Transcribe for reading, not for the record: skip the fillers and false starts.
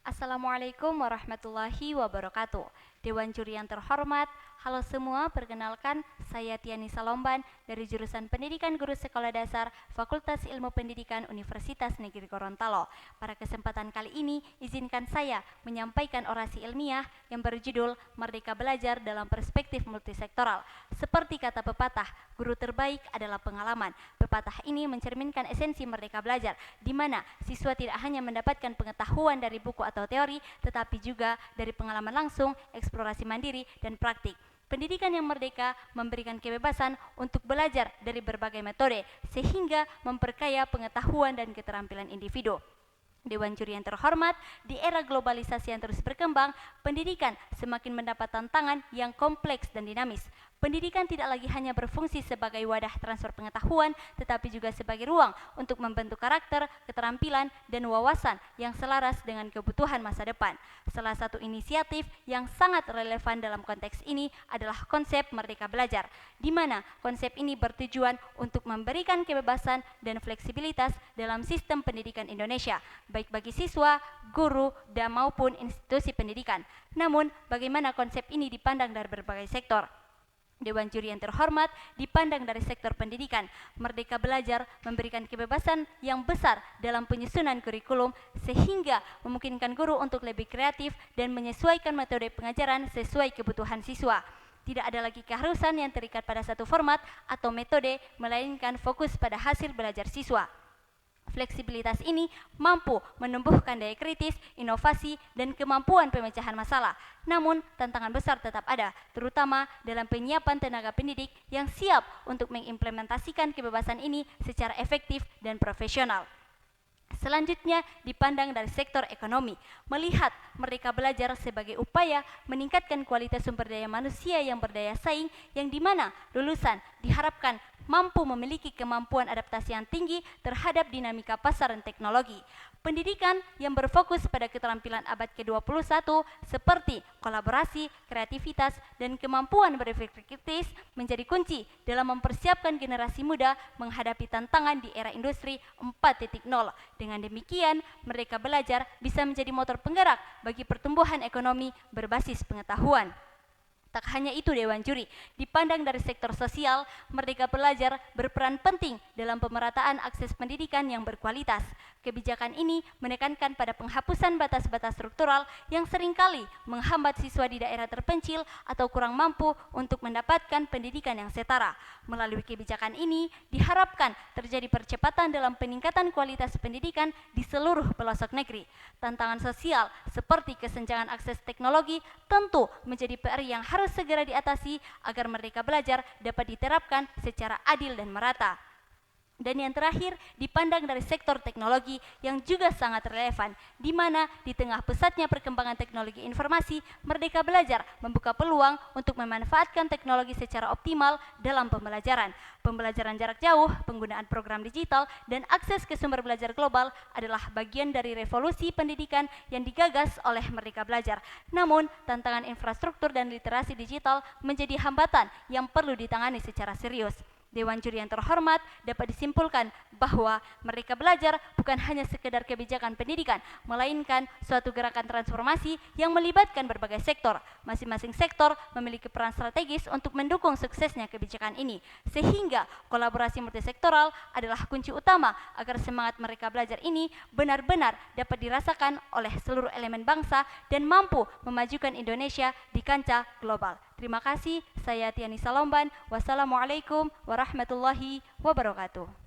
Assalamualaikum warahmatullahi wabarakatuh. Dewan juri yang terhormat, halo semua, perkenalkan saya Tiani Salomban dari jurusan Pendidikan Guru Sekolah Dasar Fakultas Ilmu Pendidikan Universitas Negeri Gorontalo. Pada kesempatan kali ini, izinkan saya menyampaikan orasi ilmiah yang berjudul Merdeka Belajar dalam Perspektif Multisektoral. Seperti kata pepatah, guru terbaik adalah pengalaman. Pepatah ini mencerminkan esensi Merdeka Belajar, di mana siswa tidak hanya mendapatkan pengetahuan dari buku atau teori, tetapi juga dari pengalaman langsung, eksplorasi mandiri, dan praktik. Pendidikan yang merdeka memberikan kebebasan untuk belajar dari berbagai metode, sehingga memperkaya pengetahuan dan keterampilan individu. Dewan juri yang terhormat, di era globalisasi yang terus berkembang, pendidikan semakin mendapat tantangan yang kompleks dan dinamis. Pendidikan tidak lagi hanya berfungsi sebagai wadah transfer pengetahuan, tetapi juga sebagai ruang untuk membentuk karakter, keterampilan, dan wawasan yang selaras dengan kebutuhan masa depan. Salah satu inisiatif yang sangat relevan dalam konteks ini adalah konsep Merdeka Belajar, di mana konsep ini bertujuan untuk memberikan kebebasan dan fleksibilitas dalam sistem pendidikan Indonesia, baik bagi siswa, guru, dan maupun institusi pendidikan. Namun, bagaimana konsep ini dipandang dari berbagai sektor? Dewan juri yang terhormat, dipandang dari sektor pendidikan, Merdeka Belajar memberikan kebebasan yang besar dalam penyusunan kurikulum sehingga memungkinkan guru untuk lebih kreatif dan menyesuaikan metode pengajaran sesuai kebutuhan siswa. Tidak ada lagi keharusan yang terikat pada satu format atau metode, melainkan fokus pada hasil belajar siswa. Fleksibilitas ini mampu menumbuhkan daya kritis, inovasi, dan kemampuan pemecahan masalah. Namun, tantangan besar tetap ada, terutama dalam penyiapan tenaga pendidik yang siap untuk mengimplementasikan kebebasan ini secara efektif dan profesional. Selanjutnya dipandang dari sektor ekonomi, melihat Merdeka Belajar sebagai upaya meningkatkan kualitas sumber daya manusia yang berdaya saing, yang dimana lulusan diharapkan mampu memiliki kemampuan adaptasi yang tinggi terhadap dinamika pasar dan teknologi. Pendidikan yang berfokus pada keterampilan abad ke-21 seperti kolaborasi, kreativitas, dan kemampuan berpikir kritis menjadi kunci dalam mempersiapkan generasi muda menghadapi tantangan di era industri 4.0. Dengan demikian, Merdeka Belajar bisa menjadi motor penggerak bagi pertumbuhan ekonomi berbasis pengetahuan. Tak hanya itu, Dewan Juri, dipandang dari sektor sosial, Merdeka Belajar berperan penting dalam pemerataan akses pendidikan yang berkualitas. Kebijakan ini menekankan pada penghapusan batas-batas struktural yang seringkali menghambat siswa di daerah terpencil atau kurang mampu untuk mendapatkan pendidikan yang setara. Melalui kebijakan ini, diharapkan terjadi percepatan dalam peningkatan kualitas pendidikan di seluruh pelosok negeri. Tantangan sosial seperti kesenjangan akses teknologi tentu menjadi PR yang harus segera diatasi agar Merdeka Belajar dapat diterapkan secara adil dan merata. Dan yang terakhir, dipandang dari sektor teknologi yang juga sangat relevan, di mana di tengah pesatnya perkembangan teknologi informasi, Merdeka Belajar membuka peluang untuk memanfaatkan teknologi secara optimal dalam pembelajaran. Pembelajaran jarak jauh, penggunaan program digital, dan akses ke sumber belajar global adalah bagian dari revolusi pendidikan yang digagas oleh Merdeka Belajar. Namun, tantangan infrastruktur dan literasi digital menjadi hambatan yang perlu ditangani secara serius. Dewan juri yang terhormat, dapat disimpulkan bahwa Merdeka Belajar bukan hanya sekedar kebijakan pendidikan, melainkan suatu gerakan transformasi yang melibatkan berbagai sektor. Masing-masing sektor memiliki peran strategis untuk mendukung suksesnya kebijakan ini, sehingga kolaborasi multisektoral adalah kunci utama agar semangat Merdeka Belajar ini benar-benar dapat dirasakan oleh seluruh elemen bangsa dan mampu memajukan Indonesia di kancah global. Terima kasih, saya Tiani Salomban. Wassalamualaikum warahmatullahi wabarakatuh.